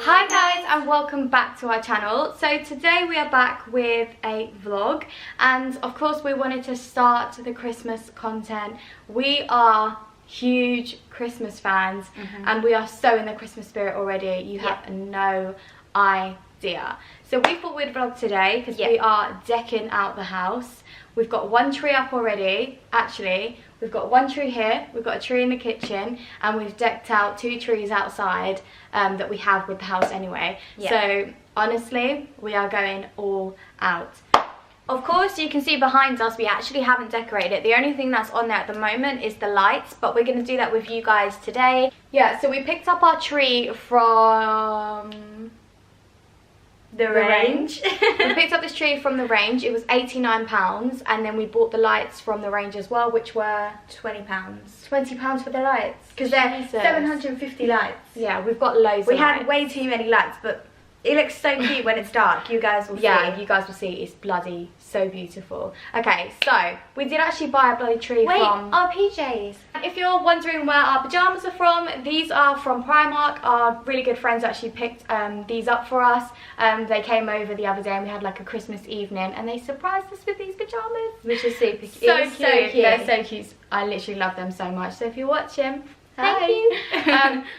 Hi guys, and welcome back to our channel. So today we are back with a vlog, and of course we wanted to start the Christmas content. We are huge Christmas fans and we are so in the Christmas spirit already. You have no idea. So we thought we'd vlog today because we are decking out the house. We've got one tree up already. Actually, we've got one tree here, we've got a tree in the kitchen, and we've decked out 2 trees outside that we have with the house anyway. So honestly, we are going all out. Of course, you can see behind us, we actually haven't decorated it. The only thing that's on there at the moment is the lights, but we're going to do that with you guys today. Yeah, so we picked up our tree from the range. We picked up this tree from the range. It was £89, and then we bought the lights from the range as well, which were £20. £20 for the lights, because they're 750 lights. Yeah, we've got loads. We had way too many lights, but it looks so cute when it's dark. You guys will see. Yeah, you guys will see. It's bloody so beautiful. Okay, so we did actually buy a bloody tree from our PJs. If you're wondering where our pajamas are from, these are from Primark. Our really good friends actually picked these up for us. They came over the other day and we had like a Christmas evening, and they surprised us with these pajamas, which is super cute. So cute. They're so cute. I literally love them so much. So if you're watching, thank you.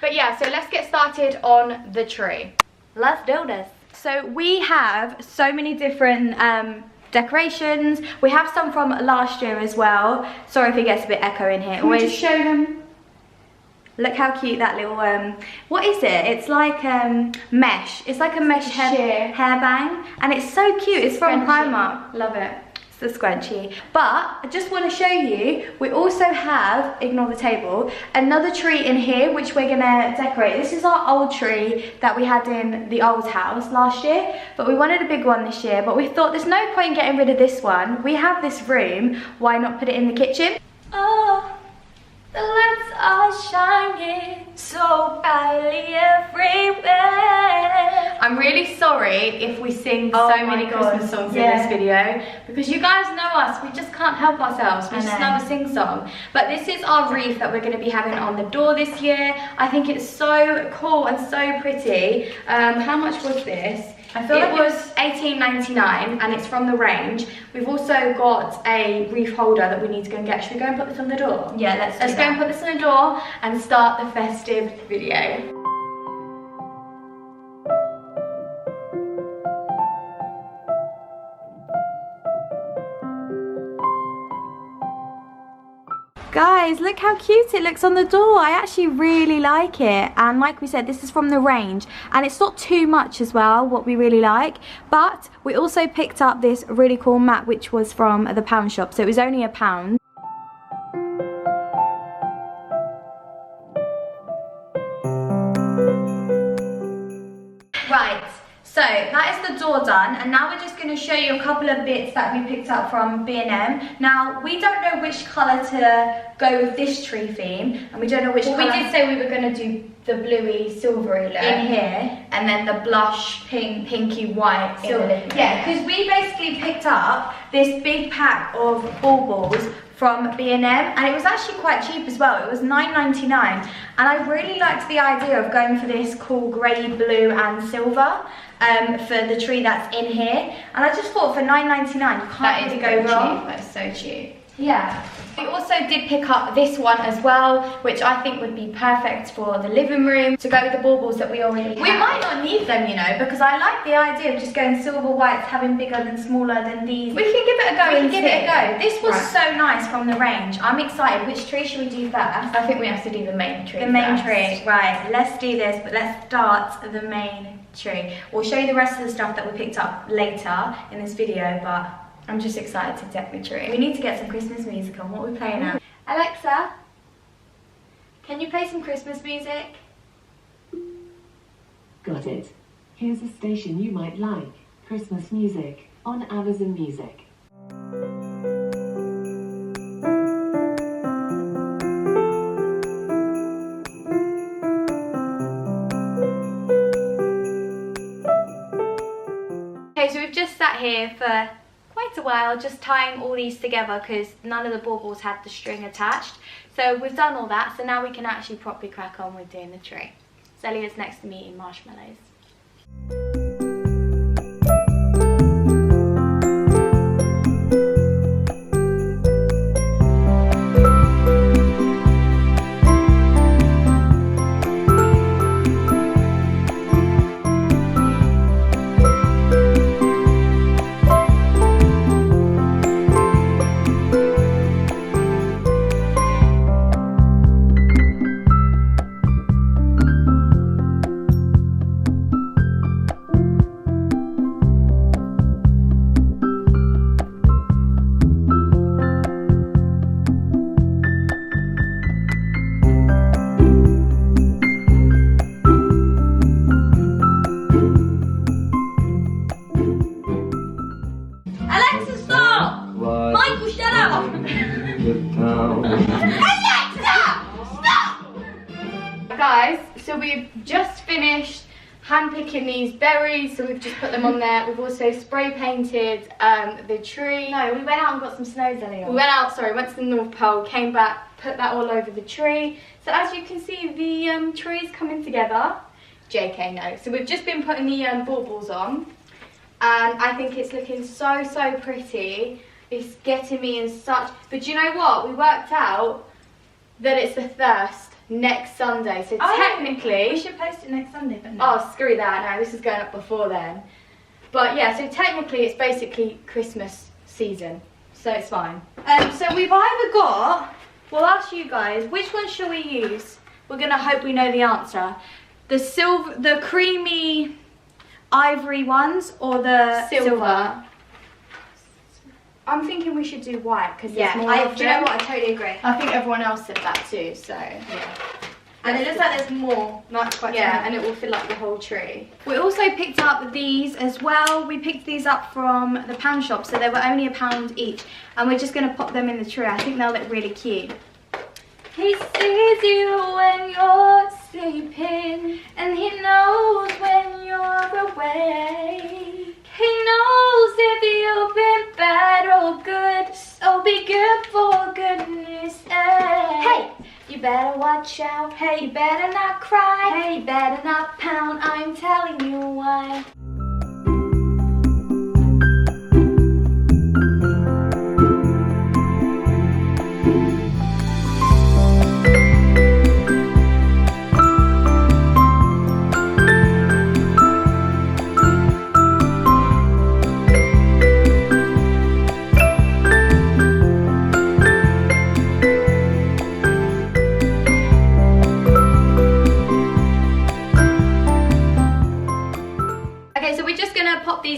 But yeah, so let's get started on the tree. Let's do this. So we have so many different decorations. We have some from last year as well. Sorry if it gets a bit echo in here. Can we just show them? Look how cute that little, what is it? It's like mesh. It's like a mesh hairband, and it's so cute. It's from Primark. Love it. The scrunchie. But I just want to show you, we also have, ignore the table, another tree in here which we're gonna decorate. This is our old tree that we had in the old house last year, but we wanted a big one this year. But we thought there's no point getting rid of this one. We have this room, why not put it in the kitchen? Oh, the lights are shining so brightly everywhere. I'm really sorry if we sing so many Christmas songs in this video, because you guys know us, we just can't help ourselves. We just love a sing song. But this is our wreath that we're going to be having on the door this year. I think it's so cool and so pretty. How much was this? I feel like it was $18.99, and it's from the range. We've also got a wreath holder that we need to go and get. Should we go and put this on the door? Yeah, let's go and put this on the door and start the festive video. Guys, look how cute it looks on the door. I actually really like it, and like we said, this is from the range, and it's not too much as well, what we really like. But we also picked up this really cool mat which was from the pound shop, so it was only £1. Right, so that is the door done, and now we're just going to show you a couple of bits that we picked up from B&M. Now, we don't know which colour to go with this tree theme, and we don't know which colour. We did say we were going to do the bluey silvery look in here, and then the blush pinky white silver. Yeah, because we basically picked up this big pack of baubles from B&M, and it was actually quite cheap as well. It was $9.99, and I really liked the idea of going for this cool grey, blue and silver for the tree that's in here. And I just thought for $9.99 you can't really go wrong. That's so cheap. Yeah. We also did pick up this one as well, which I think would be perfect for the living room to go with the baubles that we already have. We might not need them, you know, because I like the idea of just going silver whites, having bigger than smaller than these. We can give it a go. We can give it a go. This was so nice from the range. I'm excited. Which tree should we do first? I think we have to do the main tree. The main tree. Right, let's do this, but let's start the main tree. We'll show you the rest of the stuff that we picked up later in this video, but I'm just excited to deck the tree. We need to get some Christmas music on. What are we playing now? Alexa, can you play some Christmas music? Got it. Here's a station you might like. Christmas music on Amazon Music. Okay, so we've just sat here for quite a while just tying all these together because none of the baubles had the string attached. So we've done all that, so now we can actually properly crack on with doing the tree. Zeliha's next to me eating marshmallows. Alexa, stop! Michael, shut up! Alexa! Stop! Guys, so we've just finished hand picking these berries, so we've just put them on there. We've also spray painted the tree. No, we went out and got some snow, Zeliha. We went to the North Pole, came back, put that all over the tree. So as you can see, the tree is coming together. JK, no. So we've just been putting the baubles on, and I think it's looking so pretty. It's getting me in such, but you know what? We worked out that it's the first next Sunday, so technically we should post it next Sunday, but no. Oh, screw that, no, this is going up before then. But yeah, so technically it's basically Christmas season, so it's fine. So we've either got, we'll ask you guys, which one shall we use? We're gonna hope we know the answer. The silver, the creamy ivory ones, or the silver? I'm thinking we should do white, because Yeah, there's more do of you know them. what? I totally agree. I think everyone else said that too, so Yeah. And it looks like there's more. That's quite and it will fill up the whole tree. We also picked up these as well. We picked these up from the pound shop, so they were only £1 each, and we're just going to pop them in the tree. I think they'll look really cute. He sees you when you're sleeping, and he knows when you're awake. He knows if you've been bad or good, so be good for goodness sake. Hey! You better watch out, hey, you better not cry, hey, you better not pound, I'm telling you why.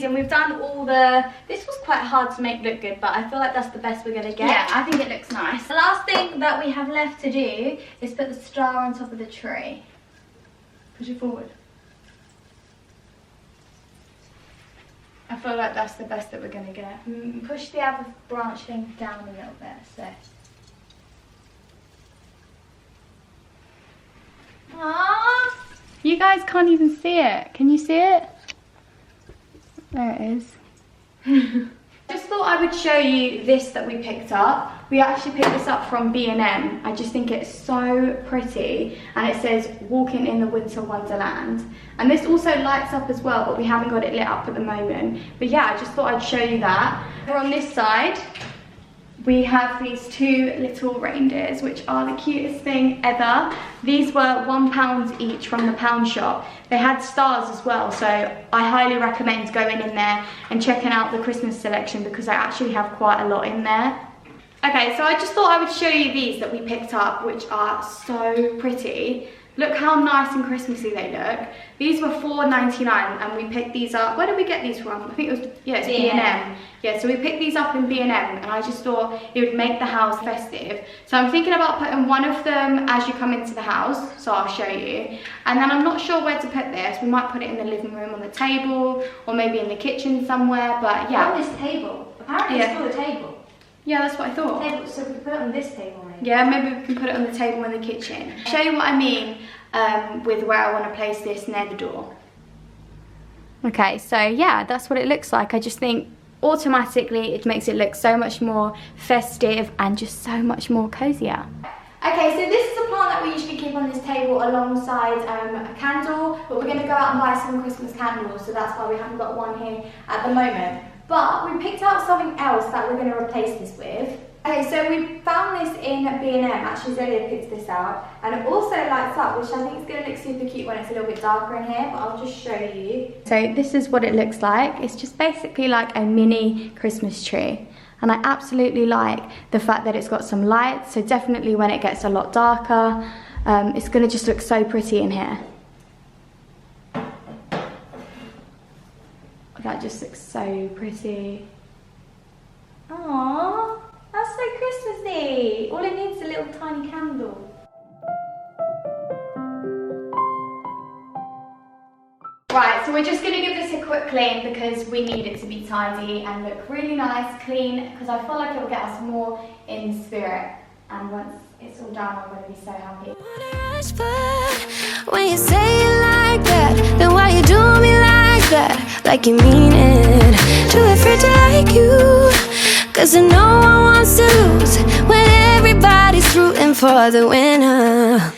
And we've done all the, this was quite hard to make look good, but I feel like that's the best we're going to get. Yeah, I think it looks nice. The last thing that we have left to do is put the star on top of the tree. Push it forward. I feel like that's the best that we're going to get. Push the other branch thing down a little bit, so. Aww. You guys can't even see it. Can you see it? There it is. Just thought I would show you this that we picked up. We actually picked this up from B&M. I just think it's so pretty, and it says walking in the winter wonderland, and this also lights up as well, but we haven't got it lit up at the moment. But yeah, I just thought I'd show you that. Over on this side we have these two little reindeers, which are the cutest thing ever. These were £1 each from the pound shop. They had stars as well, so I highly recommend going in there and checking out the Christmas selection, because I actually have quite a lot in there. Okay, so I just thought I would show you these that we picked up, which are so pretty. Look how nice and Christmassy they look. These were £4.99, and we picked these up. Where did we get these from? I think it was, yeah, it's B&M. Yeah, so we picked these up in B&M, and I just thought it would make the house festive. So I'm thinking about putting one of them as you come into the house, so I'll show you. And then I'm not sure where to put this. We might put it in the living room on the table, or maybe in the kitchen somewhere, but yeah. On this table. Apparently it's still a table. Yeah, that's what I thought. Table, so we put it on this table, maybe. Yeah, maybe we can put it on the table in the kitchen. Show you what I mean with where I want to place this near the door. Okay, so yeah, that's what it looks like. I just think automatically it makes it look so much more festive and just so much more cozier. Okay, so this is a plant that we usually keep on this table alongside a candle, but we're going to go out and buy some Christmas candles, so that's why we haven't got one here at the moment. But we picked out something else that we're going to replace this with. Okay, so we found this in B&M, actually Zeliha picked this out, and it also lights up, which I think is going to look super cute when it's a little bit darker in here, but I'll just show you. So this is what it looks like. It's just basically like a mini Christmas tree. And I absolutely like the fact that it's got some lights, so definitely when it gets a lot darker, it's going to just look so pretty in here. That just looks so pretty. Aww. That's so Christmassy. All it needs is a little tiny candle. Right, so we're just going to give this a quick clean because we need it to be tidy and look really nice, clean, because I feel like it will get us more in spirit. And once it's all done, I'm going to be so happy. When you say it like that, then why you do me like that? Like you mean it. Too afraid to like you. Cause I know I want to lose when everybody's rooting for the winner.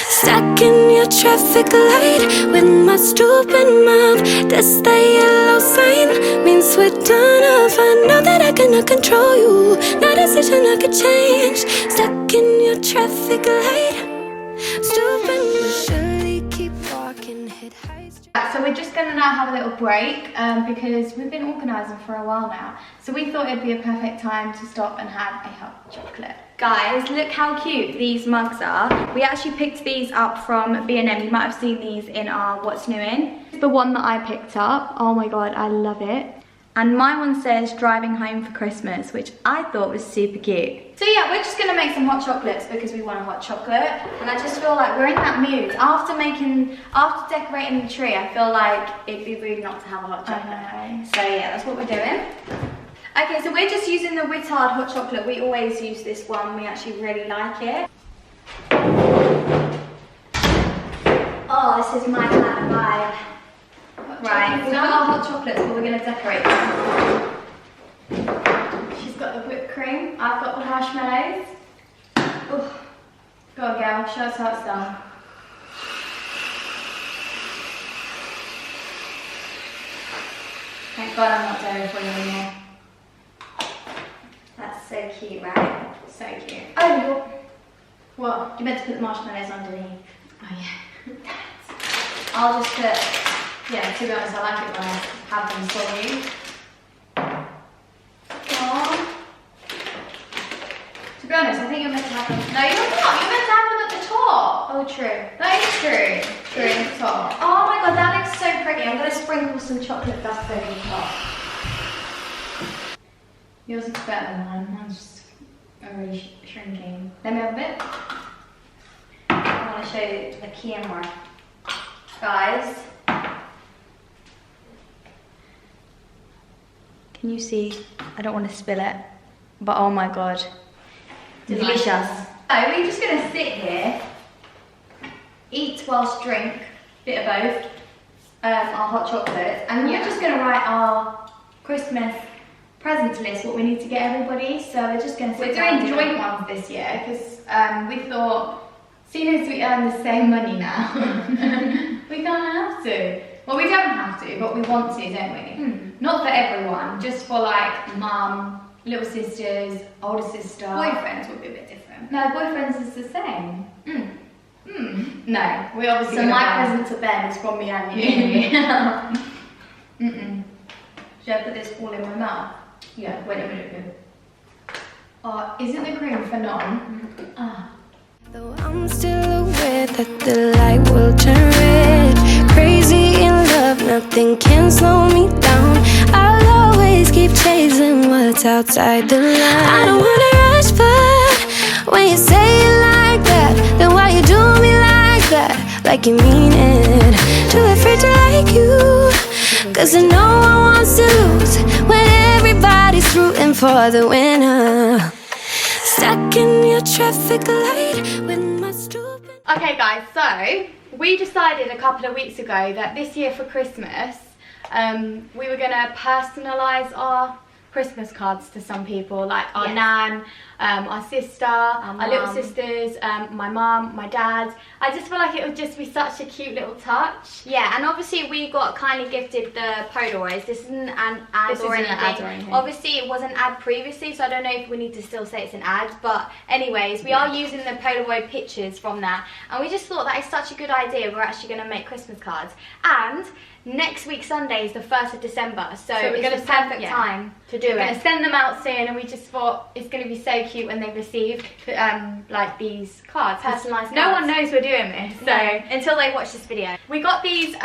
Stuck in your traffic light with my stupid mouth. That's the yellow sign, means we're done off. I know that I cannot control you, no decision I could change. Stuck in your traffic light, stupid, we surely keep walking, hit high. So we're just going to now have a little break because we've been organising for a while now. So we thought it'd be a perfect time to stop and have a hot chocolate. Guys, look how cute these mugs are. We actually picked these up from B&M. You might have seen these in our What's New In. The one that I picked up, oh my god, I love it. And my one says driving home for Christmas, which I thought was super cute. So yeah, we're just gonna make some hot chocolates because we want a hot chocolate. And I just feel like we're in that mood. After decorating the tree, I feel like it'd be rude not to have a hot chocolate. So yeah, that's what we're doing. Okay, so we're just using the Wittard hot chocolate. We always use this one. We actually really like it. Oh, this is my kind of vibe. Right, we've got our hot chocolates, but we're going to decorate them. She's got the whipped cream, I've got the marshmallows. Ooh. Go on, girl, show us how it's done. Thank God I'm not dairy for you anymore. That's so cute, right? So cute. Oh, what? You meant to put the marshmallows underneath. Oh yeah. I'll just put... Yeah, to be honest, I like it when I have them solid. Aww. To be honest, I think you're meant to have them... No, you're not. You're meant to have them at the top. Oh, true. That is true. True, at the top. Oh my god, that looks so pretty. I'm going to sprinkle some chocolate dust over the top. Yours looks better than mine. Mine's just already shrinking. Let me have a bit. I want to show you the camera. Guys. Can you see? I don't want to spill it, but oh my god, delicious. So we're just going to sit here, eat whilst drink, bit of both, our hot chocolate, and we're just going to write our Christmas presents list, what we need to get everybody. So we're just going to sit down. We're doing joint ones this year because we thought, seeing as we earn the same money now, we can't have to. Well, we don't have to, but we want to, don't we? Not for everyone, just for like mum, little sisters, older sister. Boyfriends would be a bit different. No, boyfriends is the same. No, we obviously. So my present to Ben is from me and you. Should I put this all in my mouth? Yeah, wait a minute. Oh, isn't the cream for none? Though I'm still aware that the light will turn red. Crazy in love, nothing can slow me down. I'll always keep chasing what's outside the line. I don't wanna rush, but when you say it like that, then why you do me like that? Like you mean it. Too afraid to like you, cause I know I want to lose when everybody's rooting for the winner. Stuck in your traffic light with my stupid... Okay guys, so we decided a couple of weeks ago that this year for Christmas we were going to personalise our Christmas cards to some people, like our nan, our sister, our little sisters, my mum, my dad. I just feel like it would just be such a cute little touch. Yeah, and obviously we got kind of gifted the Polaroids. This isn't an ad or anything. Obviously it was an ad previously, so I don't know if we need to still say it's an ad, but anyways, we are using the Polaroid pictures from that, and we just thought that is such a good idea. We're actually going to make Christmas cards, and next week Sunday is the 1st of December, so it's the perfect time to do it. We're going to send them out soon, and we just thought it's going to be so cute when they receive like these cards. Personalised cards. No one knows we're doing this, so until they watch this video. We got these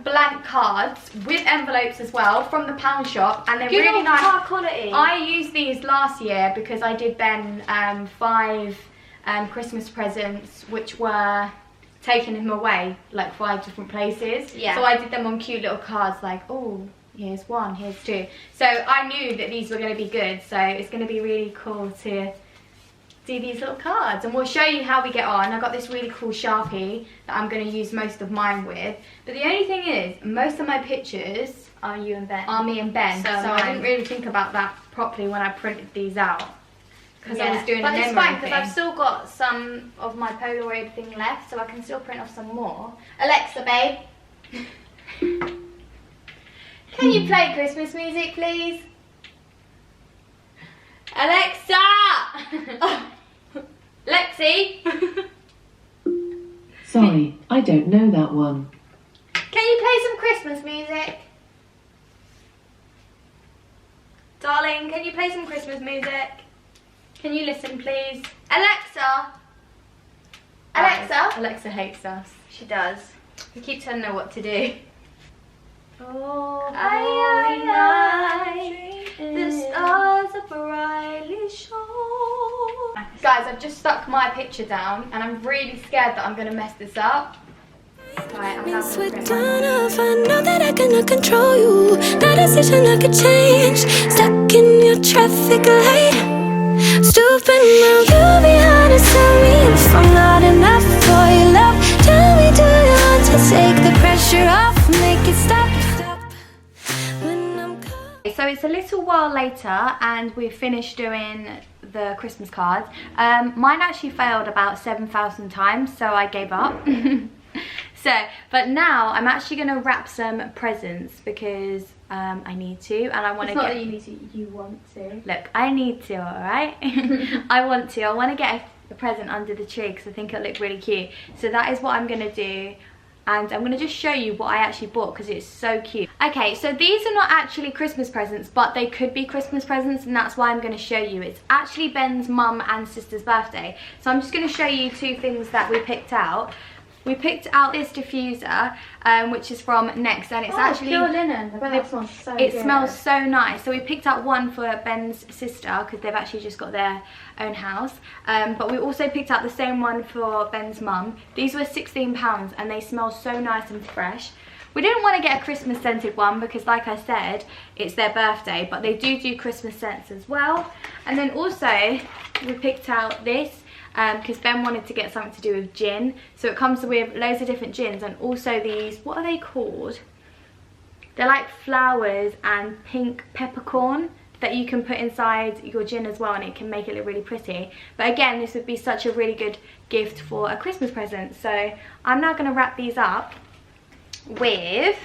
blank cards with envelopes as well from the pound shop, and they're really nice. High quality. I used these last year because I did Ben 5 Christmas presents, which were taking him away like 5 different places. Yeah. So I did them on cute little cards like, oh, here's 1, here's 2. So I knew that these were going to be good. So it's going to be really cool to do these little cards, and we'll show you how we get on. I got this really cool Sharpie that I'm going to use most of mine with. But the only thing is, most of my pictures are you and Ben. Are me and Ben. So I didn't really think about that properly when I printed these out, because I was doing a memory thing. But it's fine, because I've still got some of my Polaroid thing left, so I can still print off some more. Alexa, babe. Can you play Christmas music, please? Alexa! Lexi? Sorry, I don't know that one. Can you play some Christmas music? Darling, can you play some Christmas music? Can you listen, please? Alexa! Alexa? Alexa hates us. She does. We keep telling her what to do. Oh, holy night, the stars are brightly shone. Guys, I've just stuck my picture down, and I'm really scared that I'm going to mess this up. Right, I'm now going to turn off. I know that I cannot control you. No decision I could change. Stuck in your traffic light. Stooping now, you be honest, tell me if I'm not enough for your love. Tell me, do you want to take the pressure off? Make it stop. So it's a little while later, and we've finished doing the Christmas cards. Mine actually failed about 7,000 times, so I gave up. But now I'm actually going to wrap some presents because I need to, and I want to get... It's not that you need to, you want to. Look, I need to, alright? I want to. I want to get a present under the tree because I think it'll look really cute. So that is what I'm going to do. And I'm going to just show you what I actually bought because it's so cute. Okay, so these are not actually Christmas presents, but they could be Christmas presents, and that's why I'm going to show you. It's actually Ben's mum and sister's birthday. So I'm just going to show you 2 things that we picked out. We picked out this diffuser, which is from Next, and it's actually pure linen. I bet that smells so good. It smells so nice. So we picked out one for Ben's sister because they've actually just got their own house. But we also picked out the same one for Ben's mum. These were £16, and they smell so nice and fresh. We didn't want to get a Christmas scented one because, like I said, it's their birthday, but they do Christmas scents as well. And then also we picked out this. Because Ben wanted to get something to do with gin, so it comes with loads of different gins, and also these, what are they called? They're like flowers and pink peppercorn that you can put inside your gin as well, and it can make it look really pretty. But again, this would be such a really good gift for a Christmas present. So I'm now going to wrap these up with...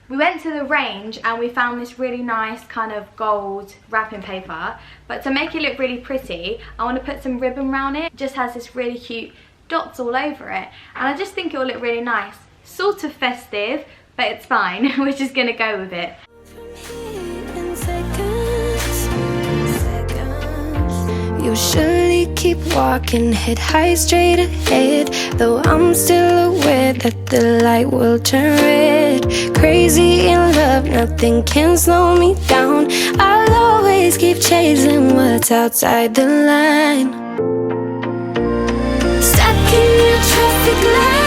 We went to the range and we found this really nice kind of gold wrapping paper, but to make it look really pretty, I want to put some ribbon around it. It just has this really cute dots all over it, and I just think it will look really nice. Sort of festive, but it's fine. We're just going to go with it. You'll surely keep walking, head high straight ahead. Though I'm still aware that the light will turn red. Crazy in love, nothing can slow me down. I'll always keep chasing what's outside the line. Stuck in your traffic light.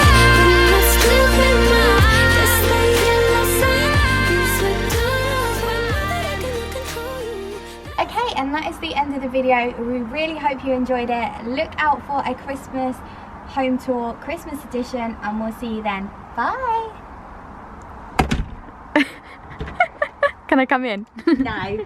Okay, and that is the end of the video. We really hope you enjoyed it. Look out for a Christmas home tour, Christmas edition, and we'll see you then. Bye. Can I come in? No.